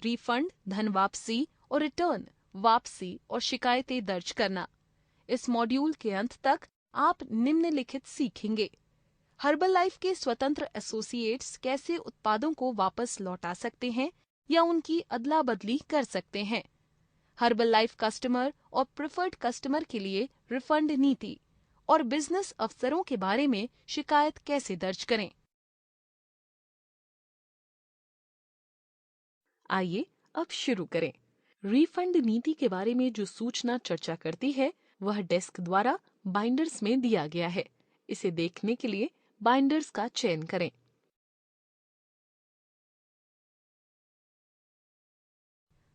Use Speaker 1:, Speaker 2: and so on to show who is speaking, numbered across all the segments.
Speaker 1: Refund, धन वापसी और रिटर्न, वापसी और शिकायतें दर्ज करना। इस मॉड्यूल के अंत तक आप निम्नलिखित सीखेंगे। हर्बल के स्वतंत्र एसोसिएट्स कैसे उत्पादों को वापस लौटा सकते हैं या उनकी अदला बदली कर सकते हैं। हर्बल कस्टमर और प्रेफर्ड कस्टमर के लिए रिफंड नीति और बिजनेस अवसरों के बारे में शिकायत कैसे दर्ज करें। आइए अब शुरू करें। रिफंड नीति के बारे में जो सूचना चर्चा करती है वह डेस्क द्वारा बाइंडर्स में दिया गया है। इसे देखने के लिए बाइंडर्स का चयन करें।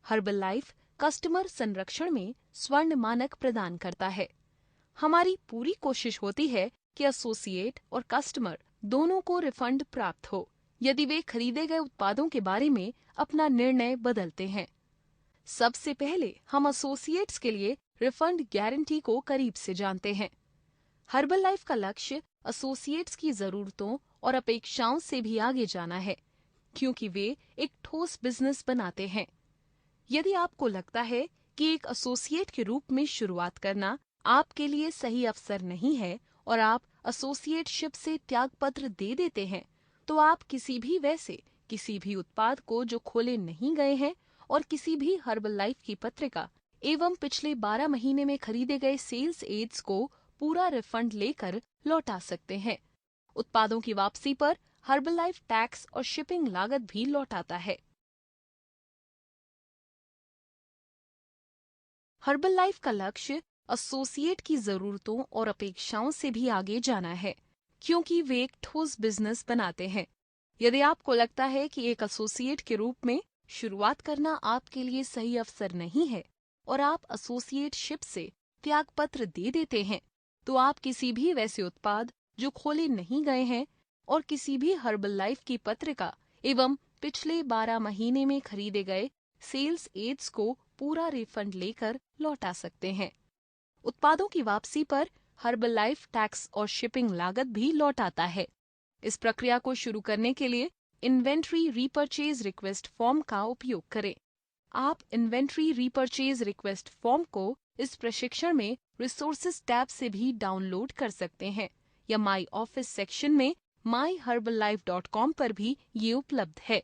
Speaker 1: हर्बल कस्टमर संरक्षण में स्वर्ण मानक प्रदान करता है। हमारी पूरी कोशिश होती है कि एसोसिएट और कस्टमर दोनों को रिफंड प्राप्त हो यदि वे खरीदे गए उत्पादों के बारे में अपना निर्णय बदलते हैं। सबसे पहले हम एसोसिएट्स के लिए रिफंड गारंटी को करीब से जानते हैं। हर्बल का लक्ष्य एसोसिएट्स की जरूरतों और अपेक्षाओं से भी आगे जाना है, क्योंकि वे एक ठोस बिजनेस बनाते हैं। यदि आपको लगता है कि एक एसोसिएट के रूप में शुरुआत करना आपके लिए सही अवसर नहीं है और आप एसोसिएटशिप से त्यागपत्र दे देते हैं, तो आप किसी भी उत्पाद को जो खोले नहीं गए हैं और किसी भी हर्बल की पत्रिका एवं पिछले 12 महीने में खरीदे गए सेल्स एड्स को पूरा रिफंड लेकर लौटा सकते हैं। उत्पादों की वापसी पर हर्बल टैक्स और शिपिंग लागत भी लौटाता है। हर्बल का लक्ष्य एसोसिएट की जरूरतों और अपेक्षाओं से भी आगे जाना है, क्योंकि वे एक ठोस बिजनेस बनाते हैं। यदि आपको लगता है कि एक एसोसिएट के रूप में शुरुआत करना आपके लिए सही अवसर नहीं है और आप एसोसिएटशिप से त्यागपत्र दे देते हैं, तो आप किसी भी वैसे उत्पाद जो खोले नहीं गए हैं और किसी भी हर्बल की पत्रिका एवं पिछले 12 महीने में खरीदे गए सेल्स एड्स को पूरा रिफंड लेकर लौटा सकते हैं। उत्पादों की वापसी पर हर्बल टैक्स और शिपिंग लागत भी लौटाता है। इस प्रक्रिया को शुरू करने के लिए इन्वेंट्री रीपर्चेज रिक्वेस्ट फॉर्म का उपयोग करें। आप इन्वेंट्री रीपर्चेज रिक्वेस्ट फॉर्म को इस प्रशिक्षण में रिसोर्सेज टैब से भी डाउनलोड कर सकते हैं या माई ऑफिस सेक्शन में myherbalife.com पर भी ये उपलब्ध है।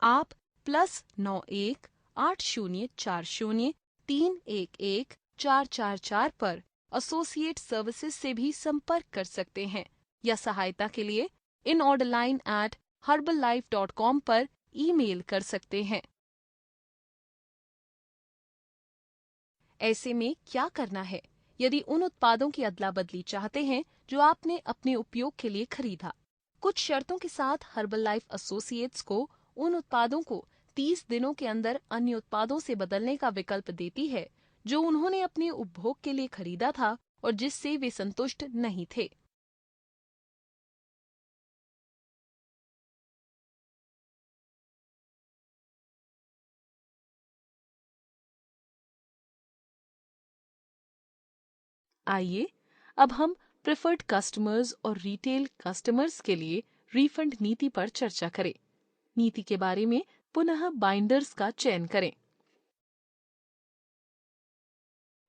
Speaker 1: आप +91 8040 311 444 पर एसोसिएट सर्विसेज से भी संपर्क कर सकते हैं या सहायता के लिए inorderline@herbalife.com पर ईमेल कर सकते हैं। ऐसे में क्या करना है यदि उन उत्पादों की अदला बदली चाहते हैं जो आपने अपने उपयोग के लिए खरीदा? कुछ शर्तों के साथ हर्बल एसोसिएट्स को उन उत्पादों को 30 दिनों के अंदर अन्य उत्पादों से बदलने का विकल्प देती है जो उन्होंने अपने उपभोग के लिए खरीदा था और जिससे वे संतुष्ट नहीं थे। आइए अब हम प्रेफर्ड कस्टमर्स और रिटेल कस्टमर्स के लिए रिफंड नीति पर चर्चा करें। नीति के बारे में पुनः बाइंडर्स का चयन करें।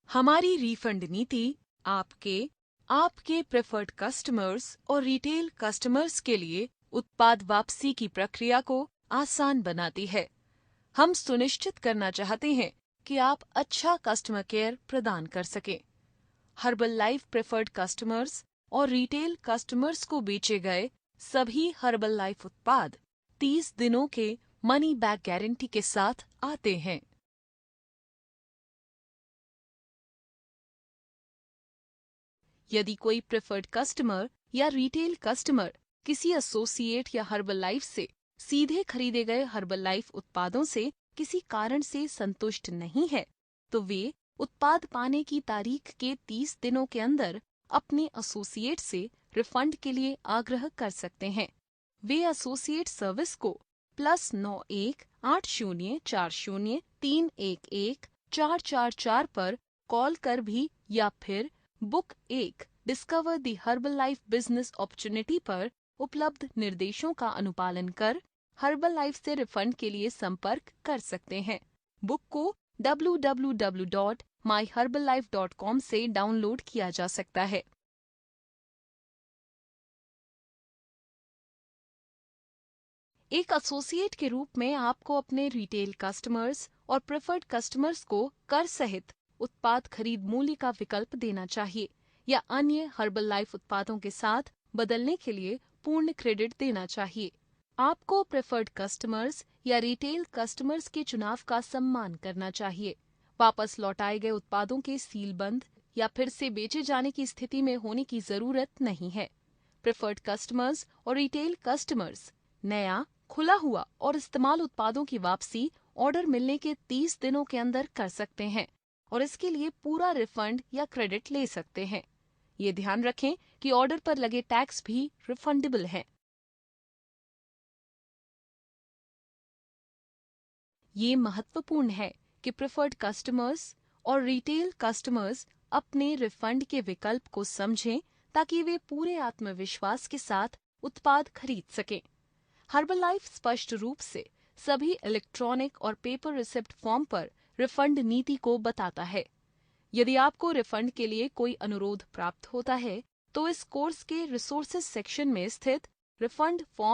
Speaker 1: हमारी रिफंड नीति आपके प्रेफर्ड कस्टमर्स और रिटेल कस्टमर्स के लिए उत्पाद वापसी की प्रक्रिया को आसान बनाती है। हम सुनिश्चित करना चाहते हैं कि आप अच्छा कस्टमर केयर प्रदान कर सकें। हर्बल प्रेफर्ड कस्टमर्स और रिटेल कस्टमर्स को बेचे गए सभी हर्बल उत्पाद 30 दिनों के मनी बैक गारंटी के साथ आते हैं। यदि कोई प्रेफर्ड कस्टमर या रिटेल कस्टमर किसी एसोसिएट या हर्बल से सीधे खरीदे गए हर्बल उत्पादों से किसी कारण से संतुष्ट नहीं है, तो वे उत्पाद पाने की तारीख के 30 दिनों के अंदर अपने एसोसिएट से रिफंड के लिए आग्रह कर सकते हैं। वे एसोसिएट सर्विस को +91 8040 311 444 पर कॉल कर भी या फिर book 1 discover the herbal business opportunity पर उपलब्ध निर्देशों का अनुपालन कर हर्बल लाइफ से रिफंड के लिए संपर्क कर सकते हैं। बुक को www.myherballife.com से डाउनलोड किया जा सकता है। एक एसोसिएट के रूप में आपको अपने रिटेल कस्टमर्स और प्रेफर्ड कस्टमर्स को कर सहित उत्पाद खरीद मूल्य का विकल्प देना चाहिए या अन्य हर्बल लाइफ उत्पादों के साथ बदलने के लिए पूर्ण क्रेडिट देना चाहिए। आपको प्रेफर्ड कस्टमर्स या रिटेल कस्टमर्स के चुनाव का सम्मान करना चाहिए। वापस लौटाए गए उत्पादों के सीलबंद या फिर से बेचे जाने की स्थिति में होने की जरूरत नहीं है। प्रेफर्ड कस्टमर्स और रिटेल कस्टमर्स नया, खुला हुआ और इस्तेमाल उत्पादों की वापसी ऑर्डर मिलने के 30 दिनों के अंदर कर सकते हैं और इसके लिए पूरा रिफंड या क्रेडिट ले सकते हैं। ये ध्यान रखें कि ऑर्डर पर लगे टैक्स भी रिफंडेबल हैं। ये महत्वपूर्ण है कि प्रेफर्ड कस्टमर्स और रिटेल कस्टमर्स अपने रिफंड के विकल्प को समझें ताकि वे पूरे आत्मविश्वास के साथ उत्पाद खरीद सकें। हर्बल लाइफ स्पष्ट रूप से सभी इलेक्ट्रॉनिक और पेपर रिसिप्ट फॉर्म पर रिफंड नीति को बताता है। यदि आपको रिफंड के लिए कोई अनुरोध प्राप्त होता है तो इस कोर्स के रिसोर्सेज सेक्शन में स्थित रिफंड फॉर्म